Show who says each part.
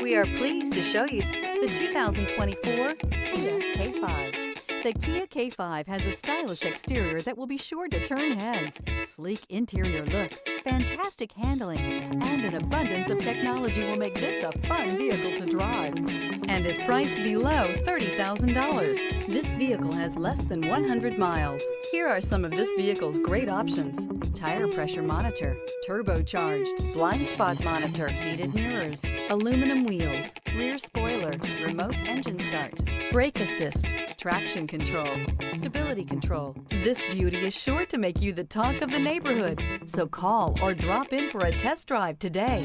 Speaker 1: We are pleased to show you the 2024 Kia K5. The Kia K5 has a stylish exterior that will be sure to turn heads, sleek interior looks, fantastic handling, and an abundance of technology will make this a fun vehicle to drive, and is priced below $30,000. This vehicle has less than 100 miles. Here are some of this vehicle's great options: tire pressure monitor, turbocharged, blind spot monitor, heated mirrors, aluminum wheels, rear spoiler, remote engine start, brake assist, traction control, stability control. This beauty is sure to make you the talk of the neighborhood. So call or drop in for a test drive today.